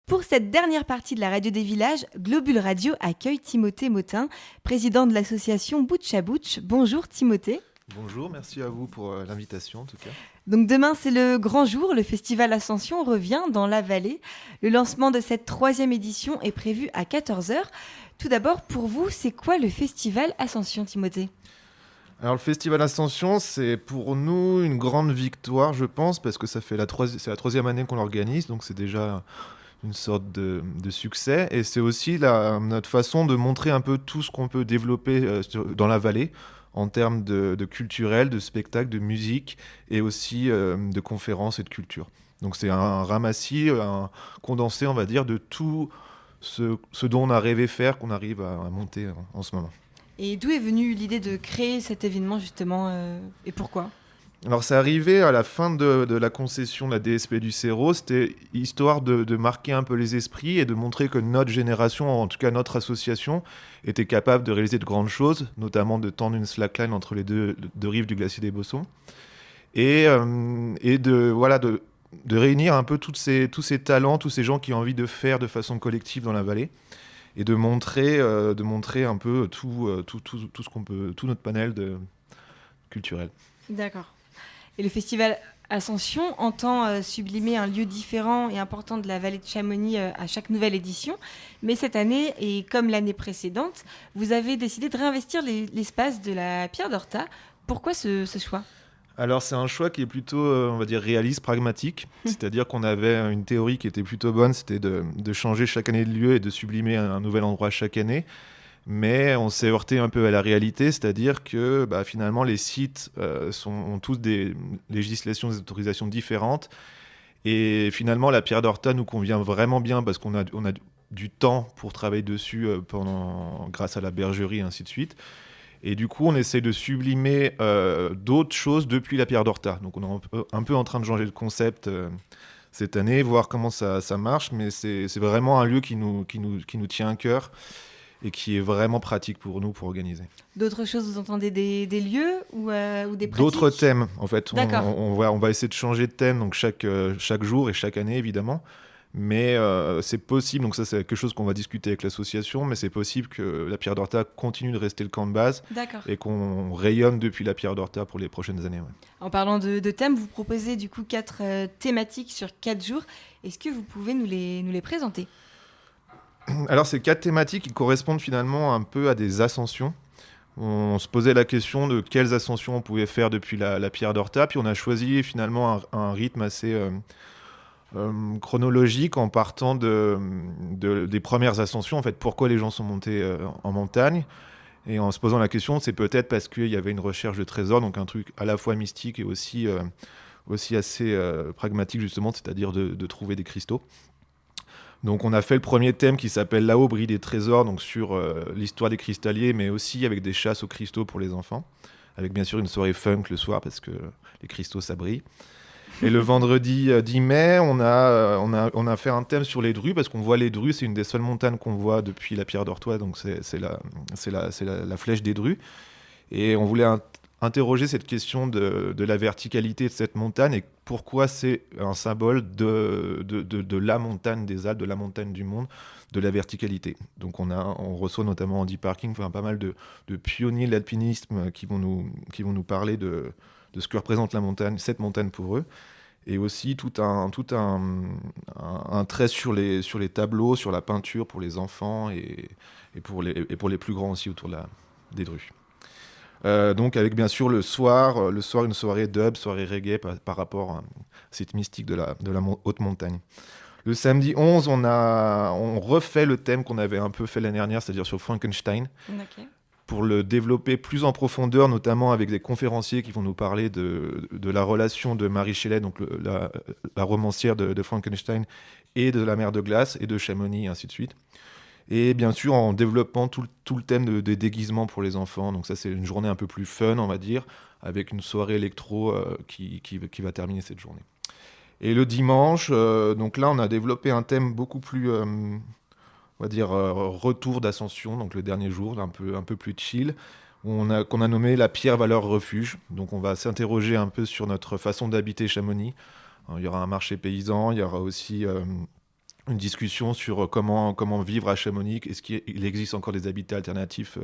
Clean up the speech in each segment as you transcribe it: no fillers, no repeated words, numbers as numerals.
Pour cette dernière partie de la radio des villages, Globule Radio accueille Timothée Motin, président de l'association Butch à Butch. Bonjour Timothée. Bonjour, merci à vous pour l'invitation en tout cas. Donc demain c'est le grand jour, le festival Ascension revient dans la vallée. Le lancement de cette 3e édition est prévu à 14h. Tout d'abord, pour vous, c'est quoi le festival Ascension, Timothée ? Alors le festival Ascension, c'est pour nous une grande victoire, je pense, parce que c'est la 3e année qu'on l'organise, donc c'est déjà une sorte de succès. Et c'est aussi notre façon de montrer un peu tout ce qu'on peut développer dans la vallée, en termes de culturel, de spectacle, de musique, et aussi de conférences et de culture. Donc c'est un ramassis, un condensé, on va dire, de tout ce dont on a rêvé faire, qu'on arrive à monter en ce moment. Et d'où est venue l'idée de créer cet événement justement et pourquoi ? Alors c'est arrivé à la fin de la concession de la DSP du Cerro, c'était histoire de marquer un peu les esprits et de montrer que notre génération, en tout cas notre association, était capable de réaliser de grandes choses, notamment de tendre une slackline entre les deux rives du glacier des Bossons, et de réunir un peu tous ces talents, tous ces gens qui ont envie de faire de façon collective dans la vallée, et de montrer un peu tout ce qu'on peut, tout notre panel culturel. D'accord. Et le festival Ascension entend sublimer un lieu différent et important de la vallée de Chamonix à chaque nouvelle édition. Mais cette année, et comme l'année précédente, vous avez décidé de réinvestir l'espace de la Pierre d'Horta. Pourquoi ce choix ? Alors c'est un choix qui est plutôt, on va dire, réaliste, pragmatique. C'est-à-dire qu'on avait une théorie qui était plutôt bonne, c'était de changer chaque année de lieu et de sublimer un nouvel endroit chaque année. Mais on s'est heurté un peu à la réalité, c'est-à-dire que finalement les sites ont tous des législations, des autorisations différentes. Et finalement la Pierre d'Horta nous convient vraiment bien parce qu'on a du temps pour travailler dessus grâce à la bergerie et ainsi de suite. Et du coup on essaie de sublimer d'autres choses depuis la Pierre d'Horta. Donc on est un peu en train de changer le concept cette année, voir comment ça marche. Mais c'est vraiment un lieu qui nous tient à cœur et qui est vraiment pratique pour nous pour organiser. D'autres choses, vous entendez des lieux ou des pratiques ? D'autres thèmes, en fait. D'accord. On va essayer de changer de thème donc chaque jour et chaque année, évidemment. Mais c'est possible, donc ça c'est quelque chose qu'on va discuter avec l'association, mais c'est possible que la Pierre d'Horta continue de rester le camp de base. D'accord. Et qu'on rayonne depuis la Pierre d'Horta pour les prochaines années. Ouais. En parlant de thèmes, vous proposez du coup 4 thématiques sur 4 jours. Est-ce que vous pouvez nous les présenter ? Alors ces 4 thématiques qui correspondent finalement un peu à des ascensions. On se posait la question de quelles ascensions on pouvait faire depuis la Pierre d'Horta, puis on a choisi finalement un rythme assez chronologique en partant des premières ascensions. En fait, pourquoi les gens sont montés en montagne, et en se posant la question, c'est peut-être parce qu'il y avait une recherche de trésors, donc un truc à la fois mystique et aussi assez pragmatique justement, c'est-à-dire de trouver des cristaux. Donc on a fait le premier thème qui s'appelle Là-haut brillent des trésors, donc sur l'histoire des cristalliers, mais aussi avec des chasses aux cristaux pour les enfants, avec bien sûr une soirée funk le soir parce que les cristaux ça brille. Et le vendredi 10 mai, on a fait un thème sur les drues, parce qu'on voit les drues, c'est une des seules montagnes qu'on voit depuis la Pierre d'Horta, donc c'est la flèche des drues. Et on voulait interroger cette question de la verticalité de cette montagne et pourquoi c'est un symbole de la montagne des Alpes, de la montagne du monde, de la verticalité. Donc on reçoit notamment Andy Parking, pas mal de pionniers de l'alpinisme qui vont nous parler de ce que représente cette montagne pour eux. Et aussi tout un trait sur les tableaux, sur la peinture pour les enfants et pour les plus grands aussi autour des drues. Donc avec bien sûr le soir une soirée dub, soirée reggae par rapport à cette mystique de la haute montagne. Le samedi 11, on refait le thème qu'on avait un peu fait l'année dernière, c'est-à-dire sur Frankenstein, pour le développer plus en profondeur, notamment avec des conférenciers qui vont nous parler de la relation de Mary Shelley, donc la romancière de Frankenstein, et de la mer de glace, et de Chamonix, et ainsi de suite. Et bien sûr en développant tout le thème des déguisements pour les enfants. Donc ça c'est une journée un peu plus fun, on va dire, avec une soirée électro qui va terminer cette journée. Et le dimanche, donc là on a développé un thème beaucoup plus, on va dire, retour d'ascension, donc le dernier jour, un peu plus chill, qu'on a nommé la pierre valeur refuge. Donc on va s'interroger un peu sur notre façon d'habiter Chamonix. Alors, il y aura un marché paysan, il y aura aussi une discussion sur comment vivre à Chamonix. Est-ce qu'il existe encore des habitats alternatifs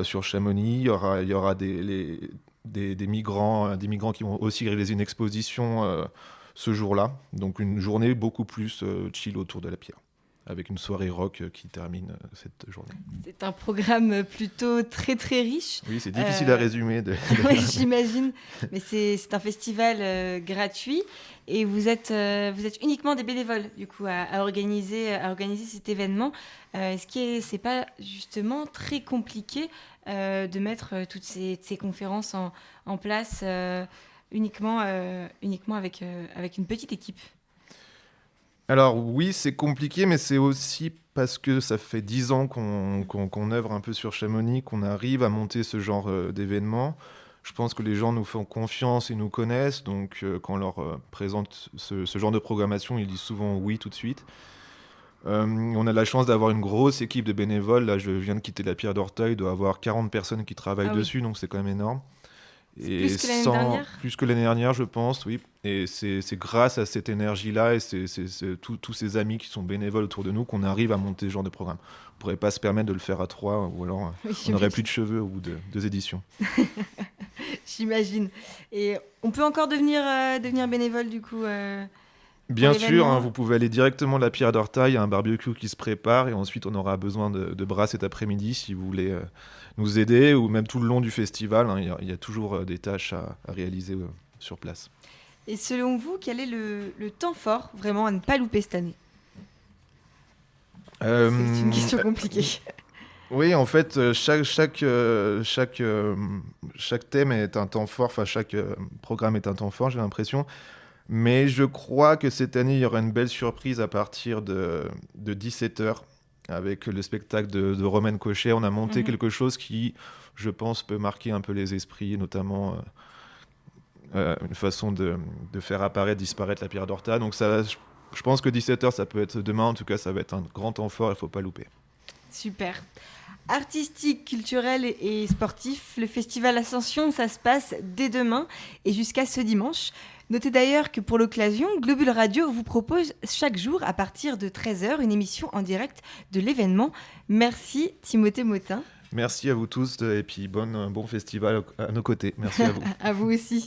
sur Chamonix? Il y aura des migrants qui vont aussi réaliser une exposition ce jour-là. Donc une journée beaucoup plus chill autour de la pierre, avec une soirée rock qui termine cette journée. C'est un programme plutôt très très riche. Oui, c'est difficile à résumer. Oui, j'imagine. Mais c'est un festival gratuit et vous êtes uniquement des bénévoles du coup à organiser cet événement. C'est pas justement très compliqué de mettre toutes ces conférences en place uniquement avec une petite équipe? Alors oui, c'est compliqué, mais c'est aussi parce que ça fait 10 ans qu'on œuvre un peu sur Chamonix, qu'on arrive à monter ce genre d'événement. Je pense que les gens nous font confiance et nous connaissent, donc quand on leur présente ce genre de programmation, ils disent souvent oui tout de suite. On a la chance d'avoir une grosse équipe de bénévoles. Là, je viens de quitter la Pierre d'Orteuil, il doit y avoir 40 personnes qui travaillent dessus, donc c'est quand même énorme. Et plus que l'année dernière? plus que l'année dernière, je pense, oui. Et c'est grâce à cette énergie-là et tous ces amis qui sont bénévoles autour de nous qu'on arrive à monter ce genre de programme. On ne pourrait pas se permettre de le faire à 3, ou alors on n'aurait plus de cheveux au bout de 2 éditions. J'imagine. Et on peut encore devenir bénévole du coup Bien sûr, vous pouvez aller directement de la Pierre d'Ortail, il y a un barbecue qui se prépare et ensuite on aura besoin de bras cet après-midi si vous voulez nous aider, ou même tout le long du festival, il y a toujours des tâches à réaliser sur place. Et selon vous, quel est le temps fort vraiment à ne pas louper cette année? C'est une question compliquée. Oui, en fait, chaque thème est un temps fort, enfin chaque programme est un temps fort, j'ai l'impression. Mais je crois que cette année, il y aura une belle surprise à partir de 17h avec le spectacle de Romaine Cochet. On a monté quelque chose qui, je pense, peut marquer un peu les esprits, notamment une façon de faire apparaître, disparaître la Pierre d'Orta. Donc je pense que 17h, ça peut être demain. En tout cas, ça va être un grand temps fort, il ne faut pas louper. Super. Artistique, culturel et sportif, le festival Ascension, ça se passe dès demain et jusqu'à ce dimanche. Notez d'ailleurs que pour l'occasion, Globule Radio vous propose chaque jour à partir de 13h une émission en direct de l'événement. Merci Timothée Motin. Merci à vous tous et puis bon festival à nos côtés. Merci à vous. À vous aussi.